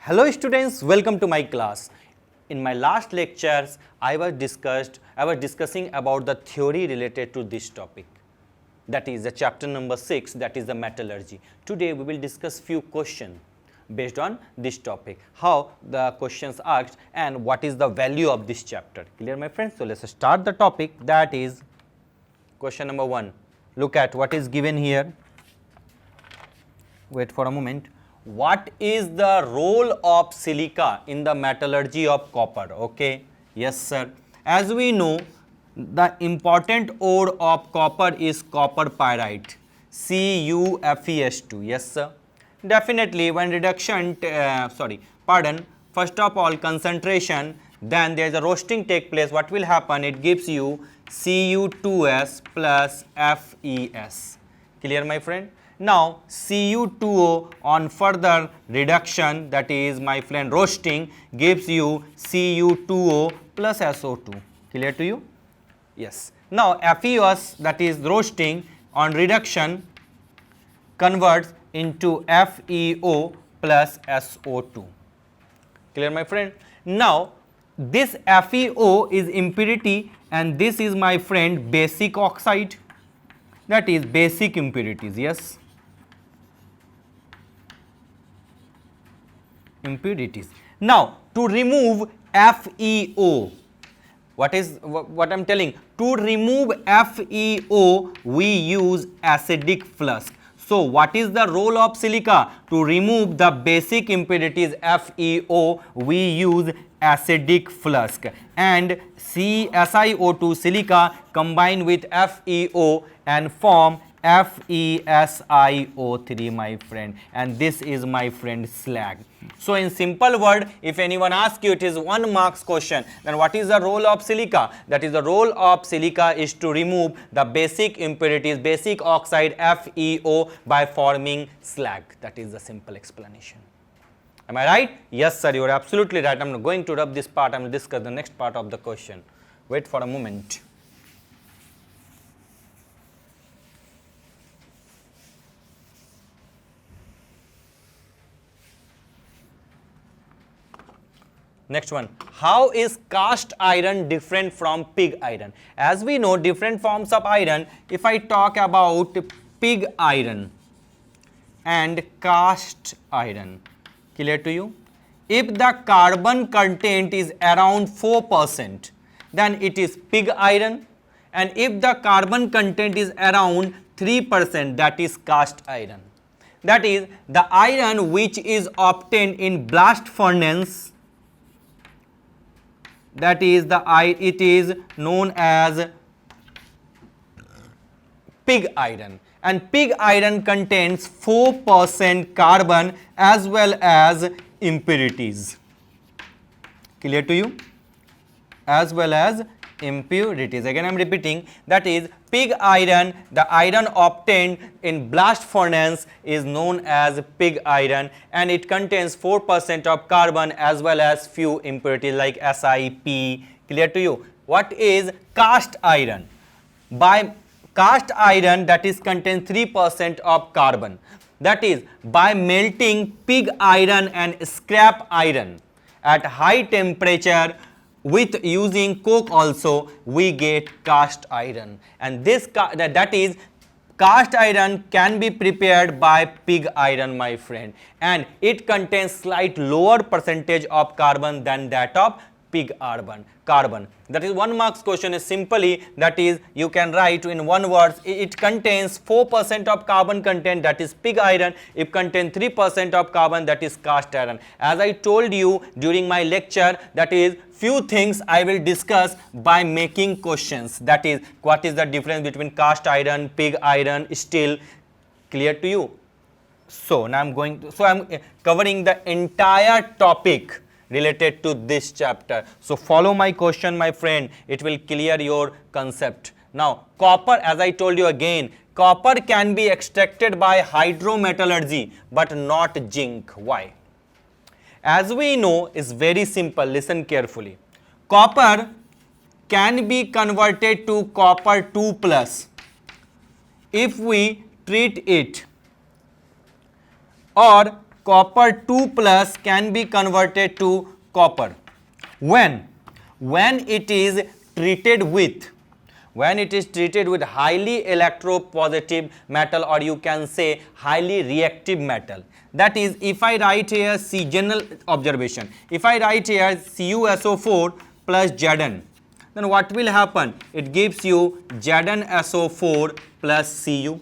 Hello students, welcome to my class. In my last lectures, I was discussing about the theory related to this topic. That is the chapter number 6, that is the metallurgy. Today we will discuss few questions based on this topic. How the questions asked and what is the value of this chapter. Clear my friends? So let's start the topic, that is question number 1. Look at what is given here. Wait for a moment. What is the role of silica in the metallurgy of copper? Okay, yes sir. As we know, the important ore of copper is copper pyrite, CuFeS2. Yes sir. Definitely when reduction, first of all concentration, then there is a roasting take place. What will happen? It gives you Cu2s plus Fes. Clear my friend? Now Cu2O on further reduction, that is my friend roasting, gives you Cu2O plus SO2. Clear to you? Yes. Now FeS, that is roasting, on reduction converts into FeO plus SO2. Clear my friend? Now this FeO is impurity and this is my friend basic oxide, that is basic impurities. Yes, impurities. Now to remove FeO, what I am telling, to remove FeO we use acidic flush. So what is the role of silica? To remove the basic impurities FeO we use acidic flush, and SiO2 silica combine with FeO and form FeSiO3, my friend, and this is my friend slag. So in simple word, if anyone asks you, it is 1 marks question, then what is the role of silica? That is, the role of silica is to remove the basic impurities, basic oxide FeO by forming slag. That is the simple explanation. Am I right? Yes sir, you are absolutely right. I am going to rub this part, I will discuss the next part of the question. Wait for a moment. Next one, how is cast iron different from pig iron? As we know, different forms of iron. If I talk about pig iron and cast iron, clear to you? If the carbon content is around 4%, then it is pig iron, and if the carbon content is around 3%, that is cast iron. That is, the iron which is obtained in blast furnace, that is it is known as pig iron, and pig iron contains 4% carbon as well as impurities. Clear to you? As well as impurities. Again I am repeating, that is pig iron, the iron obtained in blast furnace is known as pig iron, and it contains 4% of carbon as well as few impurities like SiP. Clear to you? What is cast iron? By cast iron, that is contains 3% of carbon. That is, by melting pig iron and scrap iron at high temperature with using coke also, we get cast iron, and this that is cast iron can be prepared by pig iron, my friend, and it contains slight lower percentage of carbon than that of pig carbon. That is 1 marks question is simply, that is, you can write in one word, it contains 4% of carbon content, that is pig iron. If contains 3% of carbon, that is cast iron. As I told you during my lecture, that is few things I will discuss by making questions. That is, what is the difference between cast iron, pig iron, steel. Clear to you? So now I am covering the entire topic related to this chapter. So follow my question, my friend, it will clear your concept. Now copper, as I told you again, copper can be extracted by hydrometallurgy but not zinc. Why? As we know, is very simple, listen carefully. Copper can be converted to copper 2 plus if we treat it, or copper 2 plus can be converted to copper. When it is treated with highly electropositive metal, or you can say highly reactive metal. That is, if I write here C, general observation, if I write here CuSO4 plus Zn, then what will happen? It gives you ZnSO4 plus Cu.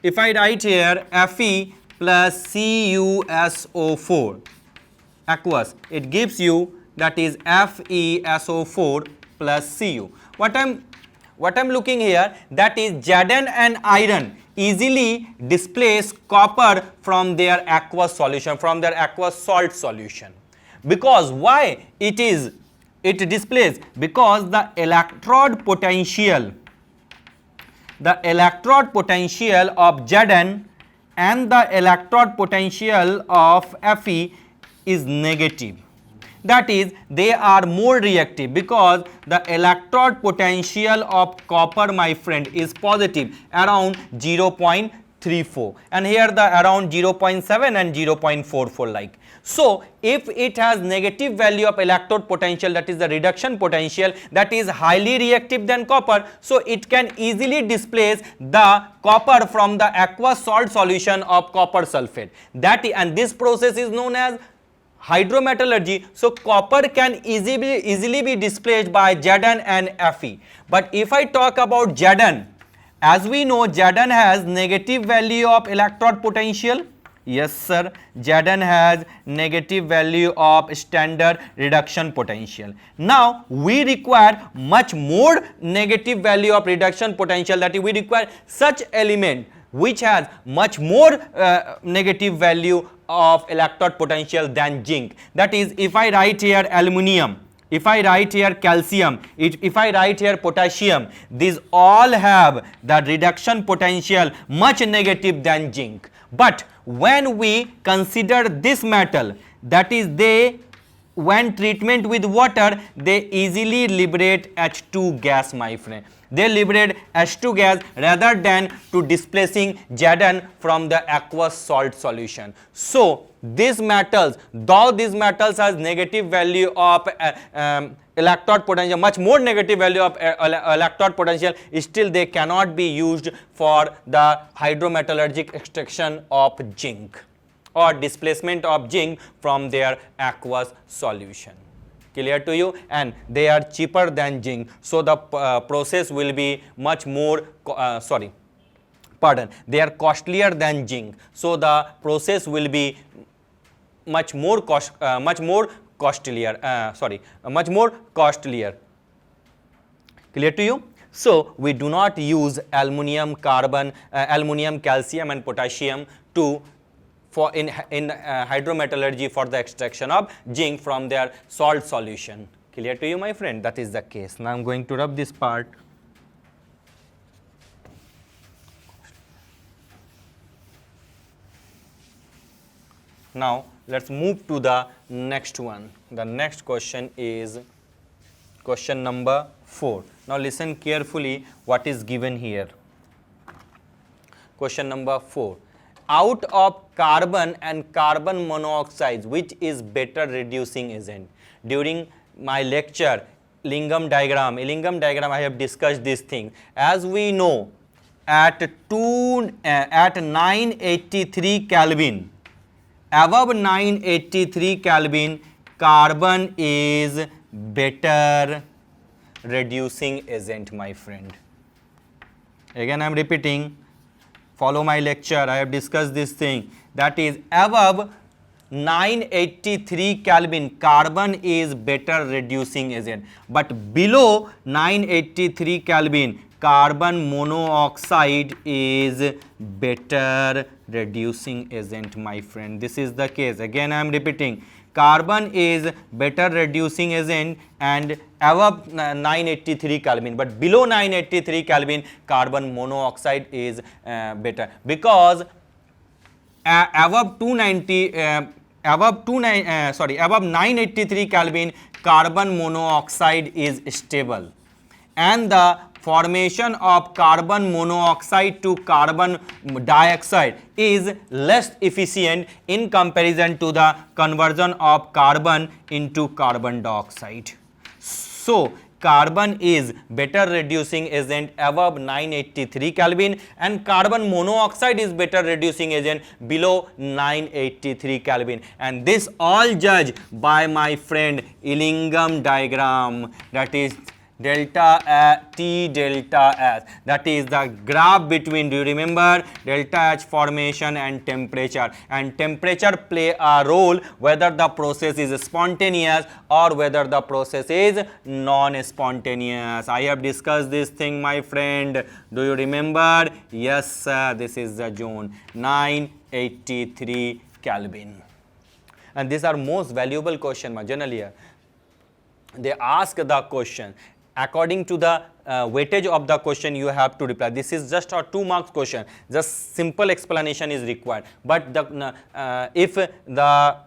If I write here Fe plus CuSO4 aqueous, it gives you, that is FeSO4 plus Cu. What I'm looking here, that is Zn and iron easily displace copper from their aqueous solution, from their aqueous salt solution. Because why it displays? Because the electrode potential of Zn and the electrode potential of Fe is negative. That is, they are more reactive, because the electrode potential of copper, my friend, is positive, around 0.34, and here the around 0.7 and 0.44 like. So if it has negative value of electrode potential, that is the reduction potential, that is highly reactive than copper, so it can easily displace the copper from the aqueous salt solution of copper sulfate. And this process is known as hydrometallurgy. So copper can easily be displaced by Zn and Fe. But if I talk about Zn, as we know, Zn has negative value of electrode potential. Yes sir, Zn has negative value of standard reduction potential. Now we require much more negative value of reduction potential, that is, we require such element which has much more negative value of electrode potential than zinc. That is, if I write here aluminium, if I write here calcium, if I write here potassium, these all have the reduction potential much negative than zinc. But when we consider this metal, that is, when treatment with water, they easily liberate H2 gas, my friend. They liberate H2 gas rather than to displacing Zn from the aqueous salt solution. So these metals, though these metals has negative value of electrode potential, much more negative value of electrode potential, still they cannot be used for the hydrometallurgic extraction of zinc or displacement of zinc from their aqueous solution. Clear to you? And they are cheaper than zinc, so the process will be much more they are costlier than zinc, so the process will be much more costlier. Clear to you? So we do not use aluminium, carbon, aluminium, calcium and potassium in hydrometallurgy for the extraction of zinc from their salt solution. Clear to you, my friend? That is the case. Now I am going to rub this part. Now let's move to the next one. The next question is question number 4. Now listen carefully what is given here. Question number 4. Out of carbon and carbon monoxide, which is better reducing agent? During my lecture, Lingam diagram I have discussed this thing. As we know, at 983 Kelvin, above 983 Kelvin, carbon is better reducing agent, my friend. Again I am repeating, follow my lecture, I have discussed this thing, that is, above 983 Kelvin, carbon is better reducing agent, but below 983 Kelvin, carbon monoxide is better reducing agent, my friend. This is the case. Again I am repeating, carbon is better reducing agent and above 983 Kelvin, but below 983 Kelvin, carbon monoxide is better, because above 983 Kelvin, carbon monoxide is stable, and the formation of carbon monoxide to carbon dioxide is less efficient in comparison to the conversion of carbon into carbon dioxide. So carbon is better reducing agent above 983 Kelvin and carbon monoxide is better reducing agent below 983 Kelvin, and this all judged by my friend Illingham diagram, that is delta T delta S, that is the graph between, do you remember, delta H formation and temperature play a role whether the process is spontaneous or whether the process is non-spontaneous. I have discussed this thing, my friend. Do you remember? Yes sir, this is the zone 983 Kelvin, and these are most valuable question generally. They ask the question according to the weightage of the question, you have to reply. This is just a 2 marks question, just simple explanation is required, but the if the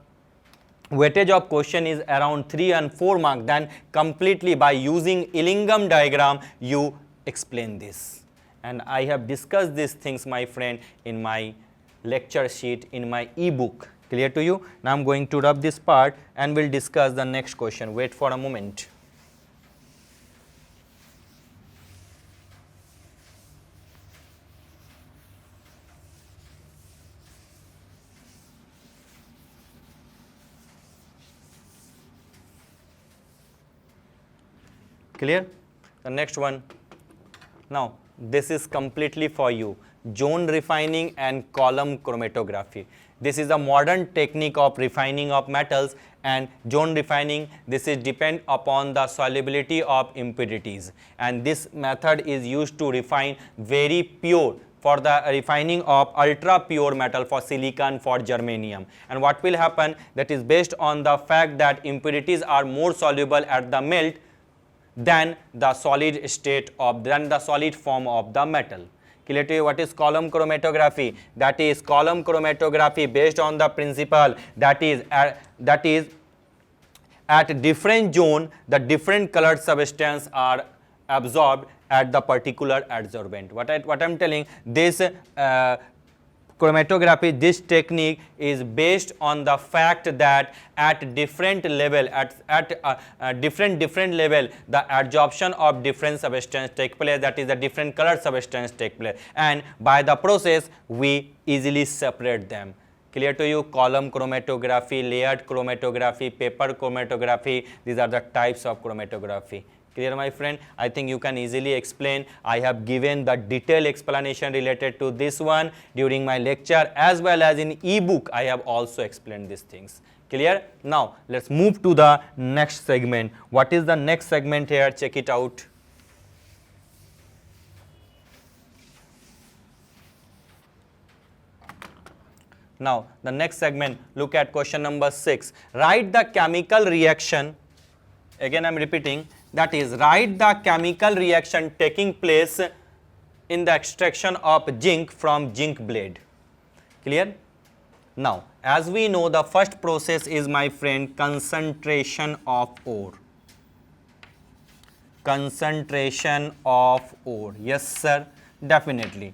weightage of question is around 3 and 4 marks, then completely by using Illingham diagram you explain this, and I have discussed these things, my friend, in my lecture sheet in my ebook. Clear to you? Now I am going to rub this part and we'll discuss the next question. Wait for a moment. Clear? The next one. Now this is completely for you. Zone refining and column chromatography. This is a modern technique of refining of metals, and zone refining, this is depend upon the solubility of impurities, and this method is used to refine very pure, for the refining of ultra pure metal, for silicon, for germanium. And what will happen, that is based on the fact that impurities are more soluble at the melt than the solid state of, than the solid form of the metal. Clear to you? What is column chromatography? That is column chromatography based on the principle that is at different zone the different colored substance are absorbed at the particular adsorbent. What I'm telling, this chromatography, this technique is based on the fact that at different level, at different level, the adsorption of different substance take place, that is the different color substance take place, and by the process we easily separate them. Clear to you? Column chromatography, layered chromatography, paper chromatography, these are the types of chromatography. Clear, my friend? I think you can easily explain. I have given the detailed explanation related to this one during my lecture, as well as in ebook I have also explained these things. Clear? Now let's move to the next segment. What is the next segment here? Check it out. Now the next segment, look at question number 6. Write the chemical reaction. Again I am repeating, that is, write the chemical reaction taking place in the extraction of zinc from zinc blade. Clear? Now as we know, the first process is, my friend, concentration of ore. Concentration of ore. Yes sir, definitely.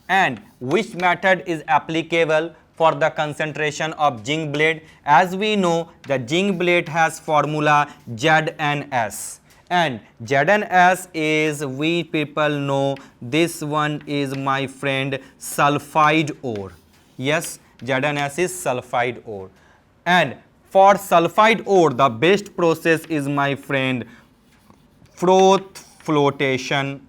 And which method is applicable for the concentration of zinc blade? As we know, the zinc blade has formula ZnS, and ZnS is, we people know, this one is, my friend, sulfide ore. Yes, ZnS is sulfide ore, and for sulfide ore the best process is, my friend, froth flotation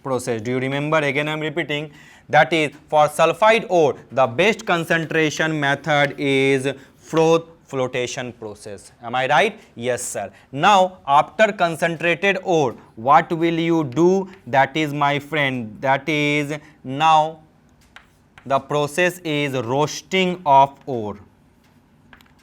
process. Do you remember? Again I am repeating, that is, for sulfide ore the best concentration method is froth flotation process. Am I right? Yes sir. Now after concentrated ore, what will you do? That is, my friend, that is, now the process is roasting of ore.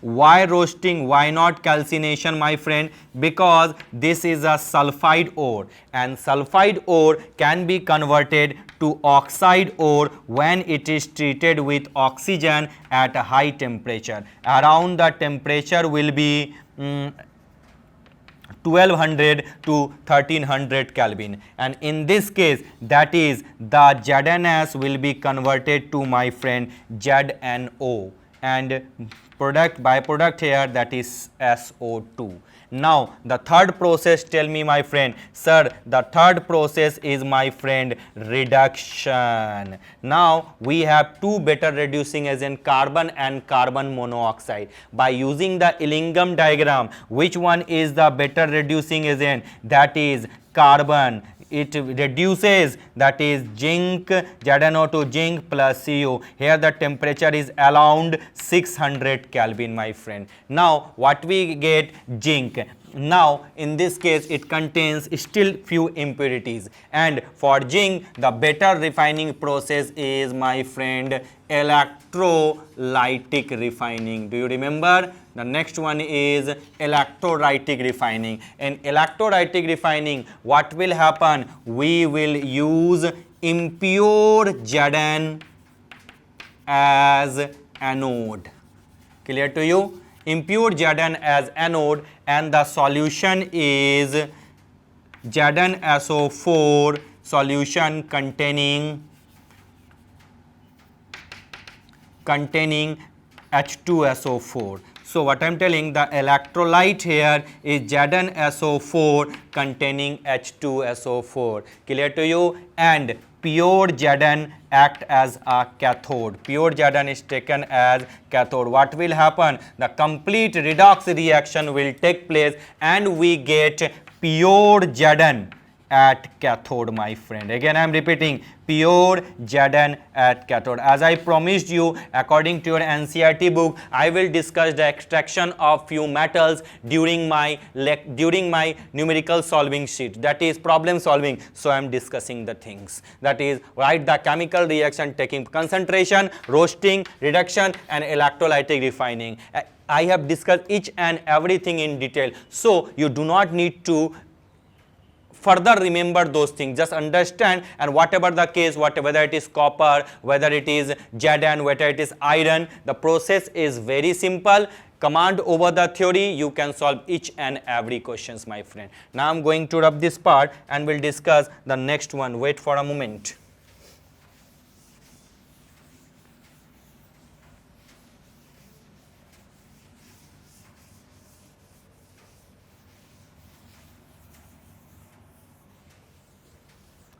Why roasting? Why not calcination, my friend? Because this is a sulfide ore, and sulfide ore can be converted to oxide ore when it is treated with oxygen at a high temperature. Around the temperature will be 1200 to 1300 Kelvin, and in this case that is the ZnS will be converted to my friend ZnO, and byproduct here, that is SO2. Now the third process, tell me my friend, sir, the third process is my friend reduction. Now we have two better reducing agent, carbon and carbon monoxide. By using the Illingham diagram, which one is the better reducing agent? That is carbon. It reduces, that is zinc, ZnO2 zinc plus Cu. Here the temperature is around 600 Kelvin, my friend. Now what we get? Zinc. Now in this case it contains still few impurities, and for zinc the better refining process is my friend electrolytic refining. Do you remember? The next one is electrolytic refining. In electrolytic refining, what will happen? We will use impure Zn as anode. Clear to you? Impure Zn as anode, and the solution is ZnSO4 solution containing H2SO4. So what I am telling, the electrolyte here is ZnSO4 containing H2SO4. Clear to you? And pure Zn act as a cathode. Pure Zn is taken as cathode. What will happen? The complete redox reaction will take place, and we get pure Zn at cathode, my friend. Again I am repeating, pure Zn at cathode. As I promised you, according to your NCERT book, I will discuss the extraction of few metals during my numerical solving sheet, that is problem solving. So I am discussing the things, that is write the chemical reaction taking concentration, roasting, reduction and electrolytic refining. I have discussed each and everything in detail, so you do not need to further remember those things, just understand. And whatever the case, whether it is copper, whether it is Zn, whether it is iron, the process is very simple. Command over the theory, you can solve each and every questions, my friend. Now I am going to wrap this part and we'll discuss the next one. Wait for a moment.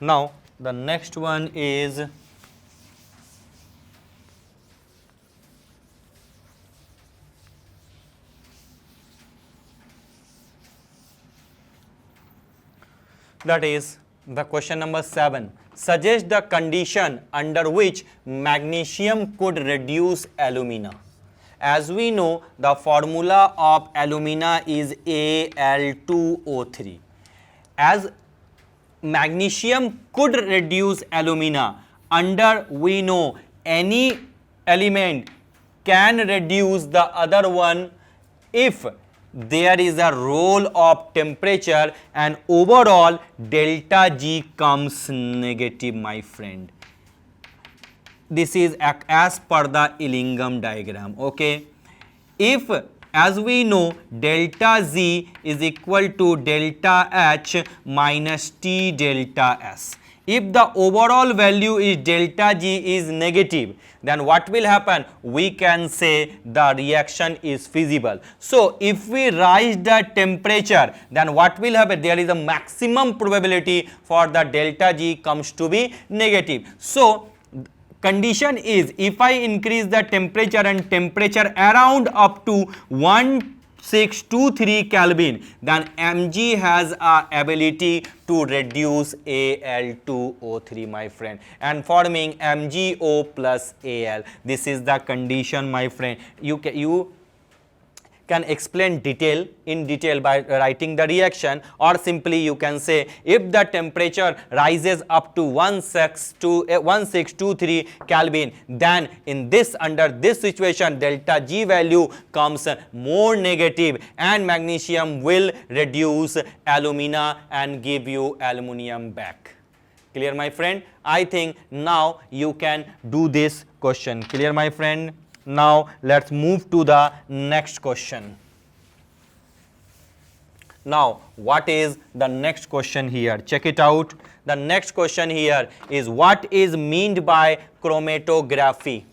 Now the next one is that is the question number 7. Suggest the condition under which magnesium could reduce alumina. As we know, the formula of alumina is Al2O3. As magnesium could reduce alumina, under we know any element can reduce the other one if there is a role of temperature and overall delta G comes negative, my friend. This is as per the Illingham diagram. Okay, if as we know delta Z is equal to delta H minus T delta S. If the overall value is delta G is negative, then what will happen? We can say the reaction is feasible. So if we rise the temperature, then what will happen? There is a maximum probability for the delta G comes to be negative. So condition is, if I increase the temperature and temperature around up to 1623 Kelvin, then Mg has a ability to reduce Al2O3, my friend, and forming MgO plus Al. This is the condition, my friend. You can explain in detail by writing the reaction, or simply you can say if the temperature rises up to 1623 Kelvin, then in this, under this situation, delta G value comes more negative and magnesium will reduce alumina and give you aluminum back. Clear, my friend? I think now you can do this question. Clear, my friend? Now let's move to the next question. Now, what is the next question here? Check it out. The next question here is what is meant by chromatography?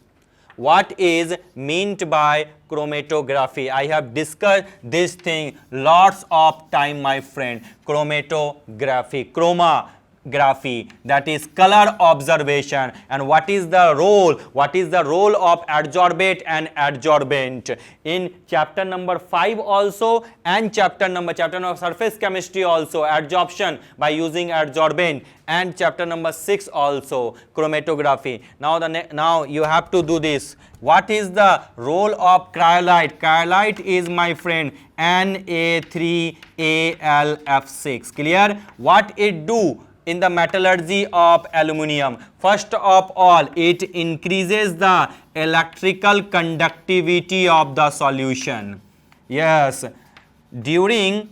What is meant by chromatography? I have discussed this thing lots of time, my friend. Chromatography, chromography, that is color observation. And what is the role? What is the role of adsorbate and adsorbent? In chapter number 5 also, and chapter number surface chemistry also, adsorption by using adsorbent, and chapter number 6 also, chromatography. Now you have to do this. What is the role of cryolite? Cryolite is, my friend, Na3Al6. Clear? What it do in the metallurgy of aluminium? First of all, it increases the electrical conductivity of the solution. Yes, during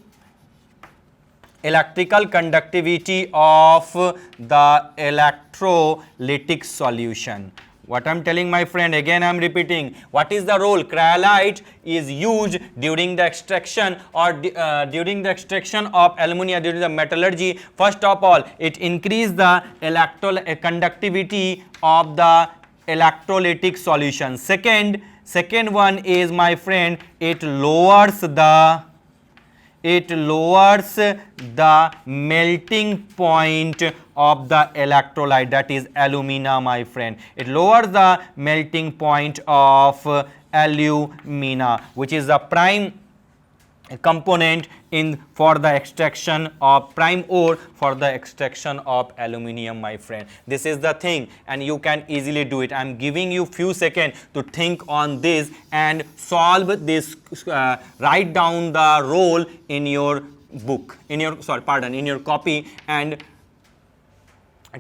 electrical conductivity of the electrolytic solution. What I am telling, my friend, again I am repeating. What is the role? Cryolite is used during the extraction or during the extraction of aluminium, during the metallurgy. First of all, it increases the conductivity of the electrolytic solution. Second one is, my friend, it lowers the melting point of the electrolyte, that is alumina, my friend. It lowers the melting point of alumina, which is the prime component for the extraction of prime ore for the extraction of aluminium, my friend. This is the thing, and you can easily do it. I am giving you few seconds to think on this and solve this. Write down the role in your book, in your copy, and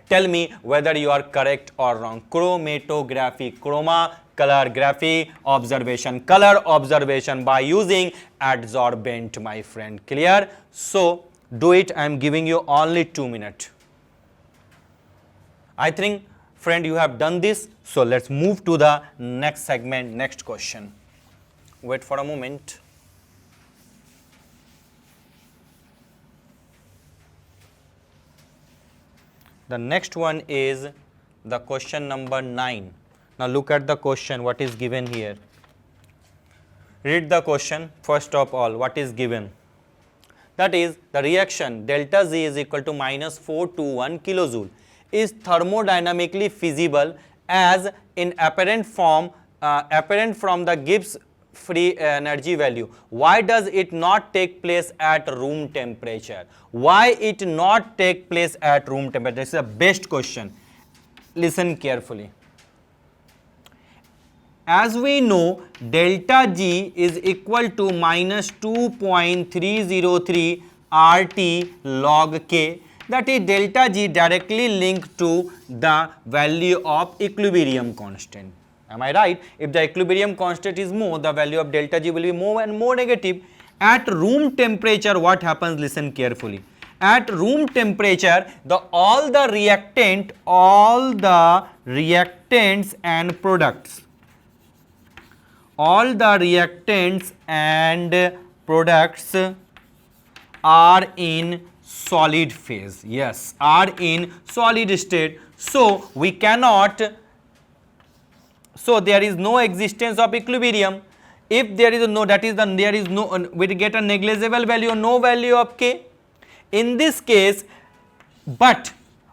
tell me whether you are correct or wrong. Chromatography, chroma, color, graphy, observation, color observation by using adsorbent, my friend. Clear? So do it. I am giving you only 2 minutes. I think, friend, you have done this. So let's move to the next segment, next question. Wait for a moment. The next one is the question number 9. Now look at the question, what is given here. Read the question first of all, what is given. That is, the reaction delta Z is equal to minus 421 kilojoule is thermodynamically feasible as in apparent from the Gibbs free energy value. Why does it not take place at room temperature? Why it not take place at room temperature? This is the best question. Listen carefully. As we know, delta G is equal to minus 2.303 RT log K. That is, delta G directly linked to the value of equilibrium constant. Am I right? If the equilibrium constant is more, the value of delta G will be more and more negative. At room temperature, what happens? Listen carefully. At room temperature, all the reactants and products are in solid phase. Yes, are in solid state. So we cannot. So there is no existence of equilibrium. If there is no, we get a negligible value, no value of K. In this case, but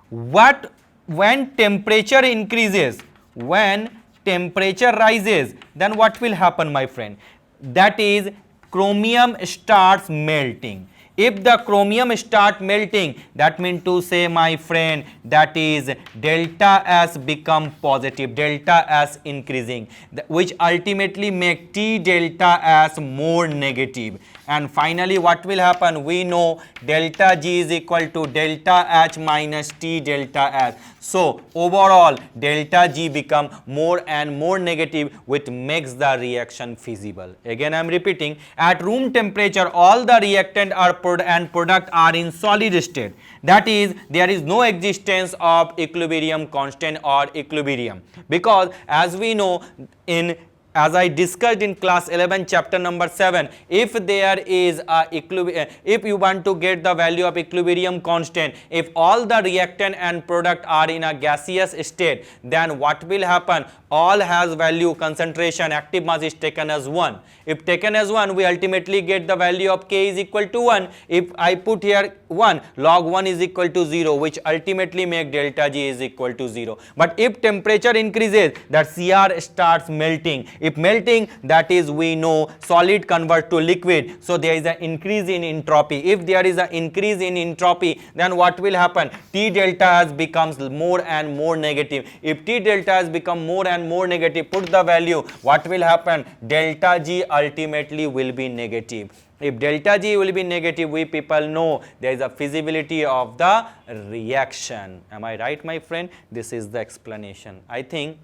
when temperature increases, when temperature rises, then what will happen, my friend? That is, chromium starts melting. If the chromium start melting, that means to say, my friend, that is delta S become positive, delta S increasing, which ultimately make T delta S more negative. And finally, what will happen? We know delta G is equal to delta H minus T delta S. So overall, delta G become more and more negative, which makes the reaction feasible. Again, I am repeating, at room temperature, all the reactant and product are in solid state. That is, there is no existence of equilibrium constant or equilibrium, because as we know, in as I discussed in class 11 chapter number 7, if there is a if you want to get the value of equilibrium constant, if all the reactant and product are in a gaseous state, then what will happen? All has value concentration, active mass is taken as 1. If taken as 1, we ultimately get the value of K is equal to 1. If I put here 1, log 1 is equal to 0, which ultimately make delta G is equal to 0. But if temperature increases, that Cr starts melting. If melting, that is, we know solid convert to liquid, so there is an increase in entropy. If there is an increase in entropy, then what will happen? T delta has becomes more and more negative. If T delta has become more and more negative, put the value, what will happen? Delta G ultimately will be negative. If delta G will be negative, we people know there is a feasibility of the reaction. Am I right, my friend? This is the explanation. I think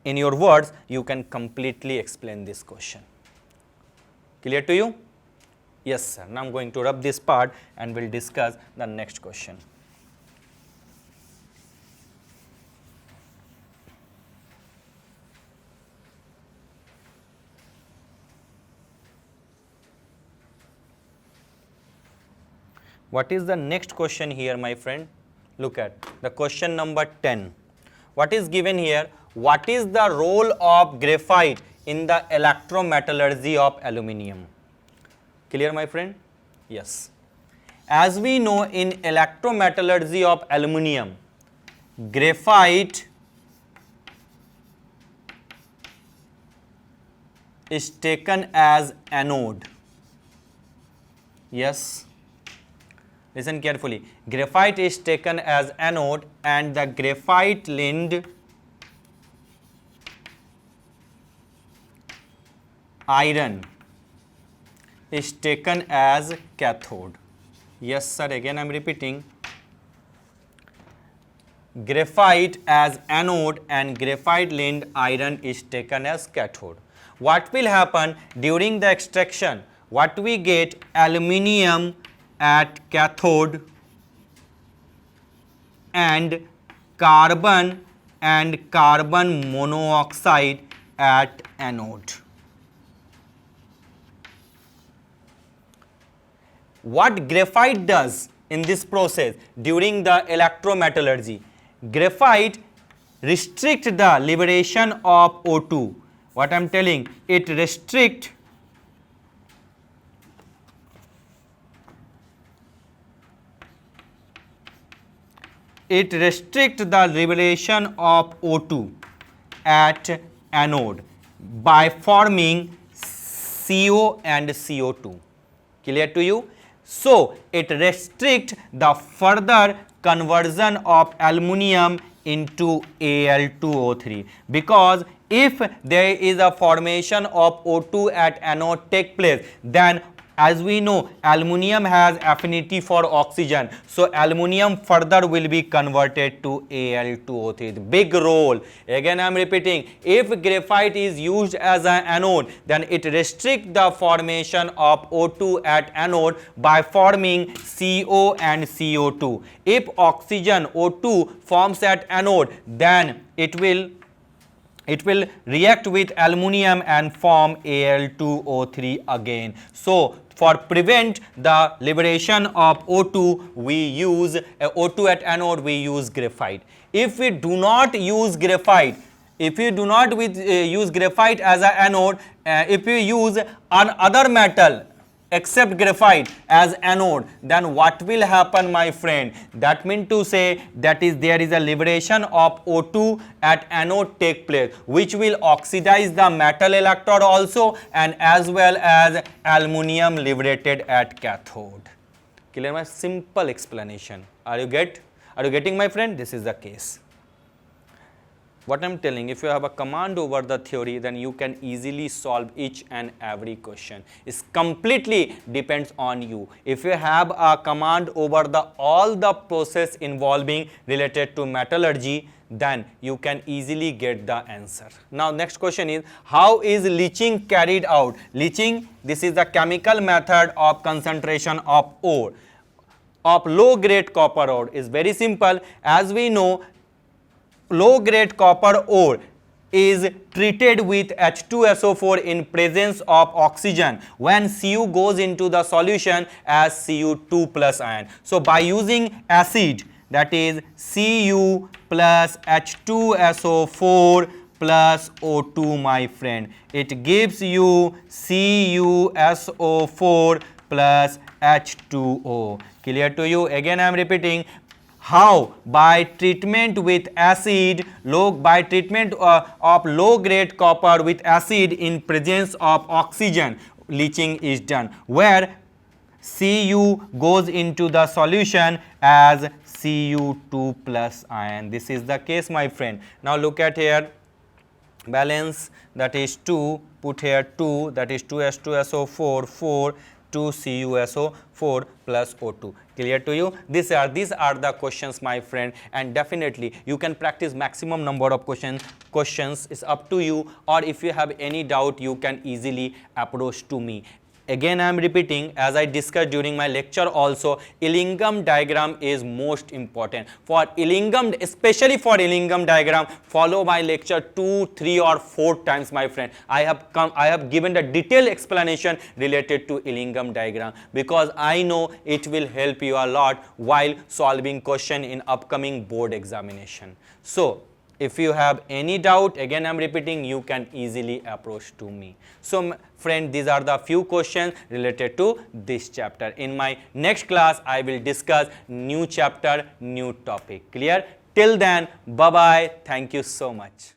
in your words you can completely explain this question. Clear to you? Yes, sir. Now I am going to rub this part and we'll discuss the next question. What is the next question here, my friend? Look at the question number 10. What is given here? What is the role of graphite in the electrometallurgy of aluminium? Clear, my friend? Yes. As we know, in electrometallurgy of aluminium, graphite is taken as anode. Yes. Listen carefully. Graphite is taken as anode and the graphite lined iron is taken as cathode. Yes, sir. Again, I am repeating. Graphite as anode and graphite lined iron is taken as cathode. What will happen during the extraction? What we get? Aluminium at cathode and carbon monoxide at anode. What graphite does in this process during the electrometallurgy? Graphite restricts the liberation of O2. What I am telling, it restricts the liberation of O2 at anode by forming CO and CO2. Clear to you? So, it restricts the further conversion of aluminium into Al2O3, because if there is a formation of O2 at anode take place, then as we know, aluminium has affinity for oxygen, so aluminium further will be converted to Al2O3. The big role. Again I am repeating, if graphite is used as an anode, then it restricts the formation of O2 at anode by forming CO and CO2. If oxygen O2 forms at anode, then it will react with aluminium and form Al2O3 again. So, for prevent the liberation of O2, we use O2 at anode, we use graphite. If we do not use graphite, use graphite as an anode, if we use another metal except graphite as anode, then what will happen, my friend? That means to say that is there is a liberation of O2 at anode take place, which will oxidize the metal electrode also, and as well as aluminium liberated at cathode. Clear? My simple explanation. Are you getting, my friend? This is the case. What I am telling, if you have a command over the theory, then you can easily solve each and every question. It completely depends on you. If you have a command over all the process involving related to metallurgy, then you can easily get the answer. Now next question is, how is leaching carried out? Leaching, this is the chemical method of concentration of ore, of low grade copper ore. Is very simple. As we know, low grade copper ore is treated with H2SO4 in presence of oxygen when Cu goes into the solution as Cu2 plus ion. So by using acid, that is Cu plus H2SO4 plus O2, my friend, it gives you CuSO4 plus H2O. Clear to you? Again I am repeating. How? By treatment with acid, by treatment of low grade copper with acid in presence of oxygen, leaching is done, where Cu goes into the solution as Cu2 plus ion. This is the case, my friend. Now look at here, balance, that is 2, put here 2, that is 2H2SO4, 4, 2CuSO4 plus O2. Clear to you? These are the questions, my friend, and definitely you can practice maximum number of questions is up to you, or if you have any doubt you can easily approach to me. Again I am repeating, as I discussed during my lecture also, Illingworth diagram is most important. For Illingworth, especially for Illingworth diagram, follow my lecture 2, 3 or 4 times, my friend. I have given the detailed explanation related to Illingworth diagram, because I know it will help you a lot while solving question in upcoming board examination. So if you have any doubt, again I am repeating, you can easily approach to me. So friend, these are the few questions related to this chapter. In my next class, I will discuss new chapter, new topic. Clear? Till then, bye bye. Thank you so much.